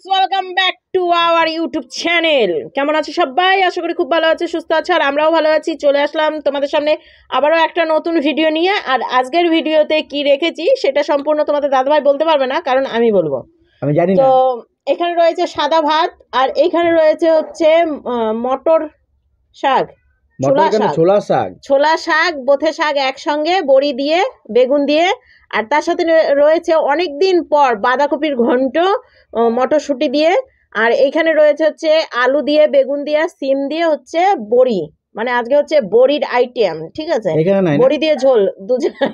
Friends, welcome back to our YouTube channel. কেমন আছো সবাই? আশা করি খুব ভালো আছে, সুস্থ আছে, আর আমরাও ভালো আছি। চলে আসলাম তোমাদের সামনে আবারও একটা নতুন ভিডিও নিয়ে। আর আজকের ভিডিওতে কি রেখেছি সেটা সম্পূর্ণ তোমাদের দাদাভাই বলতে পারবে না, কারণ আমি বলবো। আমি জানি তো না। এখানে রয়েছে সাদা ভাত, আর এখানে রয়েছে হচ্ছে মটর শাক, ছোলা শাক, বোথে শাক একসঙ্গে, বড়ি দিয়ে, বেগুন দিয়ে, আর তার সাথে রয়েছে অনেক দিন পর বাঁধাকপির ঘন্ট, মটরশুঁটি দিয়ে, আর এইখানে রয়েছে হচ্ছে আলু দিয়ে, বেগুন দিয়ে, সিম দিয়ে হচ্ছে বড়ি। মানে আজকে হচ্ছে বড়ির আইটেম, ঠিক আছে? বড়ি দিয়ে ঝোল দুজনে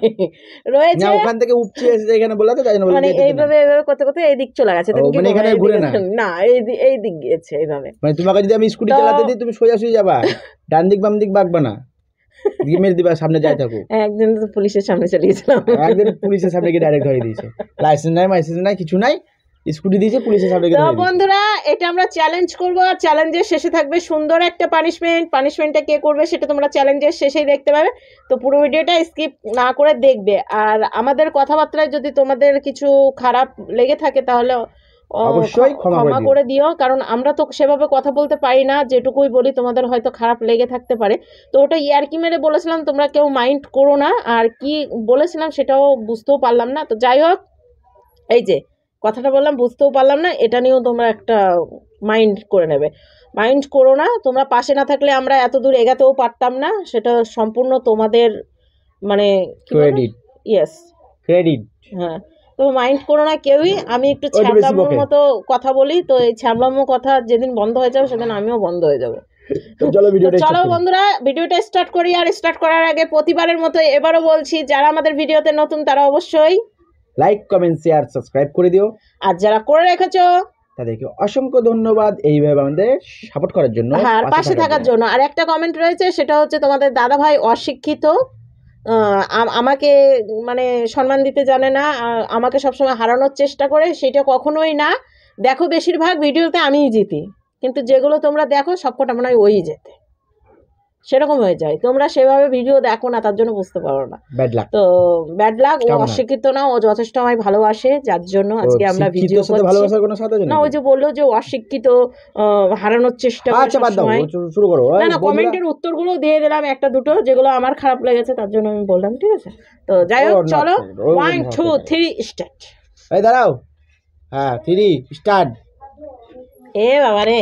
রয়েছে। না, ওখান থেকে উপচে এসে এখানে বলা তো, তাই না? মানে এইভাবে এইভাবে করতে করতে এই দিক চলে গেছে। তুমি কি মানে এখানে ঘুরে না, এই দিক গিয়েছে এইভাবে। মানে তোমাকে যদি আমি স্কুটি চালাতে দিই, তুমি সোজা সোজা যাবা, ডান দিক বাম দিক বাগবা না, দিকে মেরে দিবা, সামনে যাই থাকো। একদিন তো পুলিশের সামনে চলে গেছিলাম, একদিন পুলিশের সামনে গিয়ে ডাইরেক্ট ধরে দিয়েছে। লাইসেন্স নাই কিছু নাই, স্কুটি দিয়েছে, পুলিশের সামনে গিয়ে ধরে দিয়েছে। বন্ধুরা, এটা আমরা চ্যালেঞ্জ করব, আর চ্যালেঞ্জের শেষে থাকবে সুন্দর একটা পানিশমেন্টটা কে করবে সেটা তোমরা চ্যালেঞ্জের শেষেই দেখতে পাবে। তো পুরো ভিডিওটা স্কিপ না করে দেখবে। আর আমাদের কথাবার্তায় যদি তোমাদের কিছু খারাপ লেগে থাকে তাহলে অবশ্যই ক্ষমা করে দিও, কারণ আমরা তো সেভাবে কথা বলতে পারি না। যেটুকুই বলি তোমাদের হয়তো খারাপ লেগে থাকতে পারে। তো ওটা ইয়ার্কি মেরে বলেছিলাম, তোমরা কেউ মাইন্ড করো না। আর কি বলেছিলাম সেটাও বুঝতেও পারলাম না। তো যাই হোক, এই যে কথাটা বললাম বুঝতেও পারলাম না, এটা নিয়েও তোমরা একটা মাইন্ড করে নেবে। মাইন্ড করো না, তোমরা পাশে না থাকলে আমরা এত দূর এগাতেও পারতাম না। সেটা সম্পূর্ণ তোমাদের মানে ক্রেডিট। Yes, credit. হ্যাঁ, তো মাইন্ড করো না কেউই। আমি একটু ছ্যাবলামোর মতো কথা বলি, তো এই ছ্যাবলামো কথা যেদিন বন্ধ হয়ে যাবে সেদিন আমিও বন্ধ হয়ে যাবো। চলো বন্ধুরা, ভিডিওটা স্টার্ট করি। আর স্টার্ট করার আগে প্রতিবারের মতো এবারও বলছি, যারা আমাদের ভিডিওতে নতুন তারা অবশ্যই লাইক, কমেন্ট, শেয়ার, সাবস্ক্রাইব করে দিও। আর যারা করে রেখেছো তাদেরকে অসংখ্য ধন্যবাদ এইভাবে আমাদের সাপোর্ট করার জন্য, হ্যাঁ, পাশে থাকার জন্য। আর একটা কমেন্ট রয়েছে, সেটা হচ্ছে তোমাদের দাদাভাই অশিক্ষিত, আমাকে মানে সম্মান দিতে জানে না, আমাকে সবসময় হারানোর চেষ্টা করে। সেটা কখনোই না। দেখো, বেশিরভাগ ভিডিওতে আমিই জিতি, কিন্তু যেগুলো তোমরা দেখো সবকটা মনে হয় ওই যেতে, সেরকম হয়ে যায়। তোমরা সেভাবে ভিডিও দেখো না, তার জন্য বুঝতে পারো না। তো ব্যাড লাক। ও অশিক্ষিত না, ও যথেষ্ট আমায় ভালোবাসে, যার জন্য আজকে আমরা ভিডিও করছি। না, ওই যে বললো যে অশিক্ষিত, হারানোর চেষ্টা করে সবসময়। শুরু করো। না, কমেন্টের উত্তরগুলো দিয়ে দিলাম একটা দুটো, যেগুলো আমার খারাপ লেগেছে তার জন্য আমি বললাম, ঠিক আছে? তো যাই হোক, চলো 1 2 3 স্টার্ট। এই দাঁড়াও, হ্যাঁ 3 স্টার্ট। এ বাবা রে,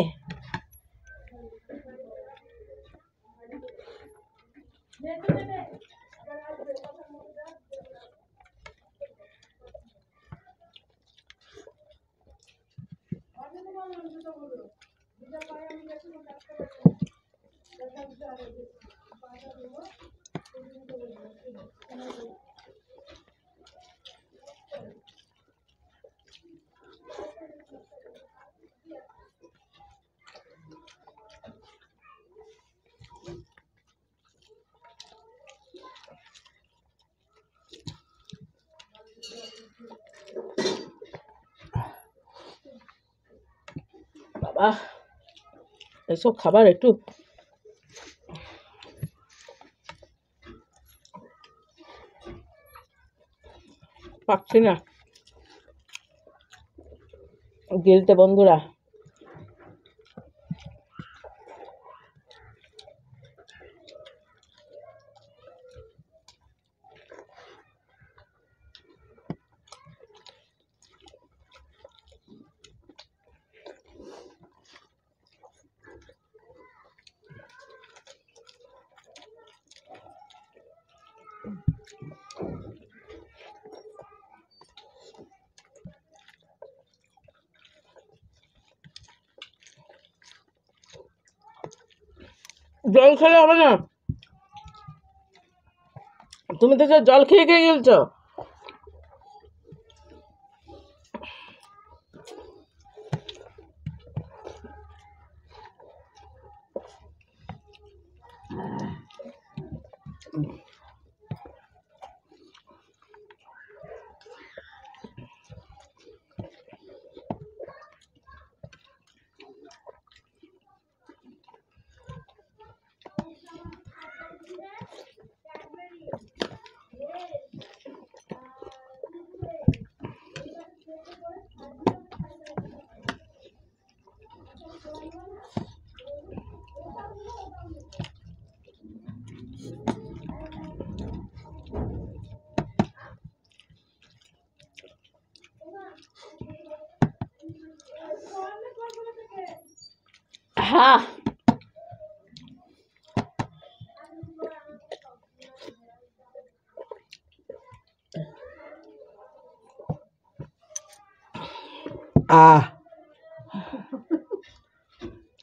বাবা, এসব খাবার একটু পাচ্ছি না গিলতে বন্ধুরা। জল খেলে হবে না, তুমি তো জল খেয়ে খেয়ে গেলছো। হ্যাঁ,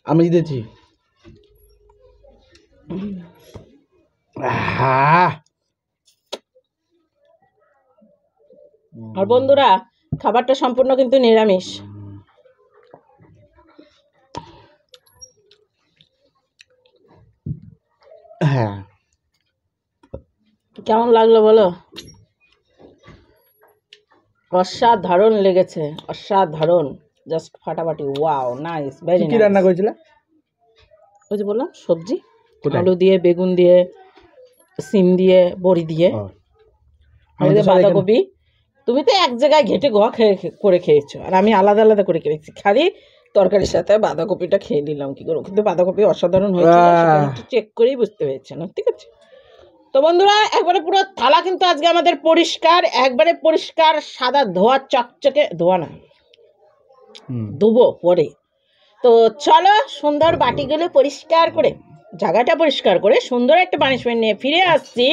আমি জিতেছি। আর বন্ধুরা, খাবারটা সম্পূর্ণ কিন্তু নিরামিষ। হ্যাঁ, কেমন লাগলো বলো? অসাধারণ লেগেছে, অসাধারণ, জাস্ট ফাটাফাটি। ওয়াও, নাইস, ভেরি কি রান্না করেছিল? ওই যে বললাম, সবজি, আলু দিয়ে, বেগুন দিয়ে, সিম দিয়ে, বড়ি দিয়ে, আর এই যে বাঁধাকপি। তুমি তো এক জায়গায় ঘেটে করে খেয়েছো, আর আমি আলাদা আলাদা করে খেয়েছি। খালি তরকারির সাথে বাঁধাকপিটা খেয়ে নিলাম কি করে, কিন্তু বাঁধাকপি অসাধারণ হয়েছে, চেক করেই বুঝতে পেরেছে না, ঠিক আছে? তো বন্ধুরা, একবারে পুরো থালা কিন্তু আজকে আমাদের পরিষ্কার, একবারে পরিষ্কার, সাদা ধোয়া, চকচকে, ধোয়া না, ধুবো পরে। তো চলো, সুন্দর বাটিগুলো পরিষ্কার করে, জায়গাটা পরিষ্কার করে, সুন্দর একটা পানিশমেন্ট নিয়ে ফিরে আসছি।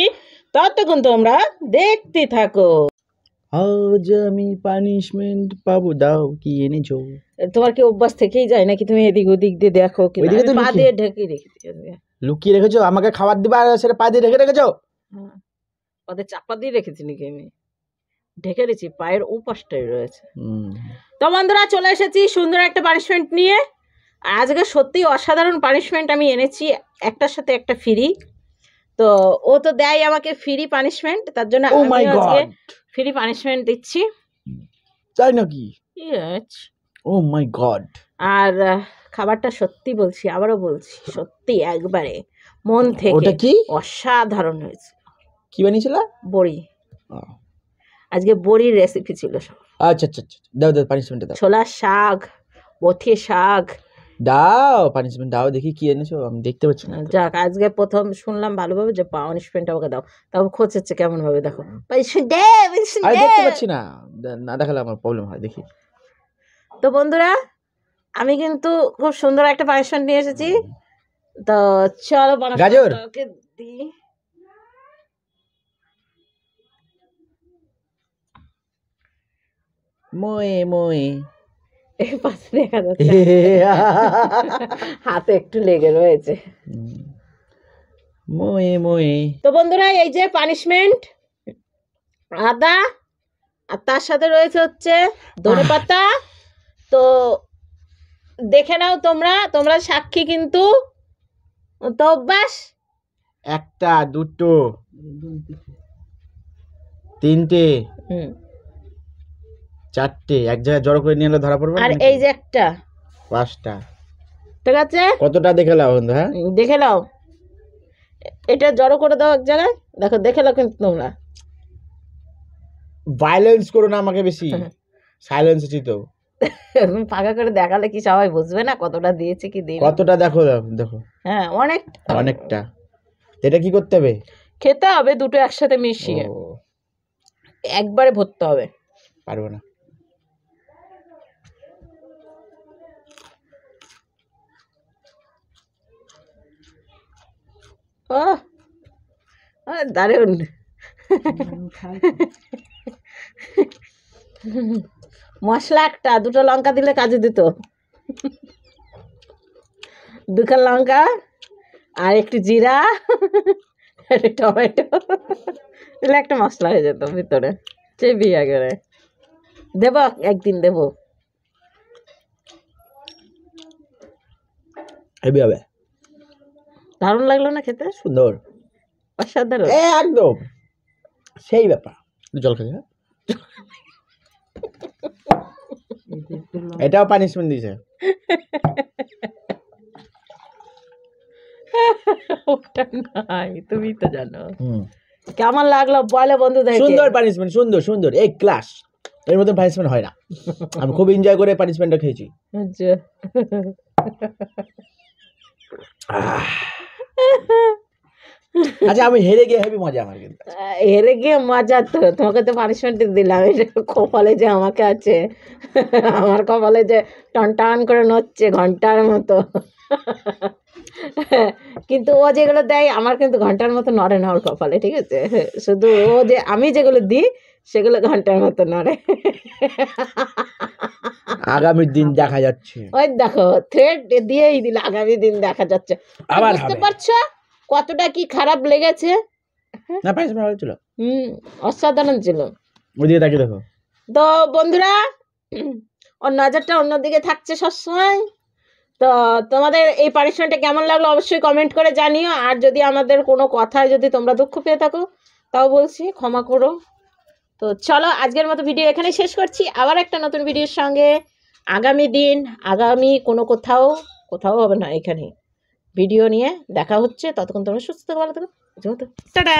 ততক্ষণ তোমরা দেখতে থাকো। আজ আমি পানিশমেন্ট পাবো, দাও কি এনেছো? তোমার কি অভ্যাস থেকেই যায় নাকি তুমি এদিক ওদিক দিয়ে দেখো? কি পা দিয়ে ঢেকে রেখেছি, লুকিয়ে রেখেছো আমাকে খাবার দিবা, আর সেটা পা দিয়ে ঢেকে রেখেছো? পাতে চাপা দিয়ে রেখেছি নাকি? আমি ঢেকে রেখেছি, পায়ের ও পাশটাই রয়েছে। তো বন্ধুরা, চলে এসেছি সুন্দর একটা পানিশমেন্ট নিয়ে। আজকে সত্যি অসাধারণ পানিশমেন্ট আমি এনেছি, একটার সাথে একটা ফ্রি। তো ও তো দেয় আমাকে ফ্রি পানিশমেন্ট, তার জন্য আমি আজকে ফ্রি পানিশমেন্ট দিচ্ছি। তাই নাকি? ইয়েস। ও মাই গড। আর খাবারটা সত্যি বলছি, আবারও বলছি, সত্যি একবারে মন থেকে। ওটা কি? অসাধারণ হয়েছে। কি বানিয়েছিল? বড়ি। আজকে বড়ির রেসিপি ছিল সব। আচ্ছা আচ্ছা আচ্ছা, দাও দাও পানিশমেন্ট দাও। ছোলা শাক, বথি শাক, দাও পানিশমেন্ট দাও, দেখি কি এনেছো, আমি দেখতে পাচ্ছি না। যাক, আজকে প্রথম শুনলাম ভালোভাবে যে পানিশমেন্ট আমাকে দাও, তাও খোঁচাচ্ছে কেমন ভাবে, দেখো। আমি দেখতে পাচ্ছি না, না দেখালে আমার প্রবলেম হয়, দেখি। তো বন্ধুরা, আমি কিন্তু খুব সুন্দর একটা পানিশমেন্ট নিয়ে এসেছি। তো চলো গাজর দিই। মোয়ে মোয়ে এই পাশে দেখা যাচ্ছে হাতে একটু লেগে রয়েছে। মোয়ে মোয়ে। তো বন্ধুরা, এই যে পানিশমেন্ট, আদা, আর তার সাথে রয়েছে হচ্ছে ধনেপাতা। তো দেখে নাও তোমরা, তোমরা সাক্ষী কিন্তু। তো অভ্যাস, একটা, দুটো, তিনটে, চারটে, এক জায়গায় জড়ো করে নিয়ে এলে ধরা পড়বে। আর এই যে একটা, পাঁচটা। ঠিক আছে, কতটা দেখে নাও বন্ধু? হ্যাঁ, দেখে নাও, এটা জড়ো করে দাও এক জায়গায়, দেখো, দেখে নাও কিন্তু তোমরা। ভায়োলেন্স করো না আমাকে বেশি, সাইলেন্স আছি তো। তুমি ফাঁকা করে দেখালে কি সবাই বুঝবে না কতটা দিয়েছে কি দিই? কতটা দেখো, দেখো। হ্যাঁ, অনেক, অনেকটা। এটা কি করতে হবে? খেতে হবে দুটো একসাথে মিশিয়ে, একবারে ভরতে হবে। পারবো না। দারুণ। মশলা একটা, দুটো লঙ্কা দিলে কাজে দিত। দুটো লঙ্কা আর একটু জিরা, টমেটো দিলে একটা মশলা হয়ে যেত ভিতরে। চেবি আগে দেব, একদিন দেব। হেভি হবে। দারুণ লাগলো না খেতে? সুন্দর, অসাধারণ, একদম সেই ব্যাপার। জল খাই। এটাও পানিশমেন্ট দিয়েছে। ওটা নাই, তুমি তো জানো। কেমন লাগলো বলো বন্ধুদের? সুন্দর পানিশমেন্ট, সুন্দর সুন্দর, এই ক্লাস। এর মধ্যে পানিশমেন্ট হয় না। আমি খুব এনজয় করে পানিশমেন্টটা খেয়েছি। আচ্ছা, আমি হেরে গিয়ে হেভি মজা আমার। কিন্তু হেরে গিয়ে মজা তো, তোমাকে তো পানিশমেন্ট দিলাম। এটা কপালে যে আমাকে আছে, আমার কপালে যে টন টান করে নড়ছে ঘন্টার মতো। কিন্তু ও যেগুলো দেয় আমার কিন্তু ঘন্টার মতো নড়ে না ওর কপালে, ঠিক আছে? শুধু ও যে আমি যেগুলো দিই সেগুলো ঘন্টার মতো নড়ে। আগামীর দিন দেখা যাচ্ছে। ওই দেখো থ্রেড দিয়েই দিল, আগামী দিন দেখা যাচ্ছে। আবার বুঝতে হবে। পারছো কতটা কি খারাপ লেগেছে? না পায়েস ভালো ছিল, অসাধারণ ছিল। ওইদিকে তাকিয়ে দেখো। তো বন্ধুরা, ওর নজরটা অন্যদিকে থাকছে সবসময়। তো তোমাদের এই পানিশমেন্টটা কেমন লাগলো অবশ্যই কমেন্ট করে জানিও। আর যদি আমাদের কোনো কথায় যদি তোমরা দুঃখ পেয়ে থাকো তাও বলছি ক্ষমা করো। তো চলো আজকের মতো ভিডিও এখানেই শেষ করছি। আবার একটা নতুন ভিডিওর সঙ্গে আগামী দিন, আগামী কোনো কোথাও হবে না, এখানে ভিডিও নিয়ে দেখা হচ্ছে। ততক্ষণ তোমরা সুস্থ থাকো, ভালো থাকো। টাটা।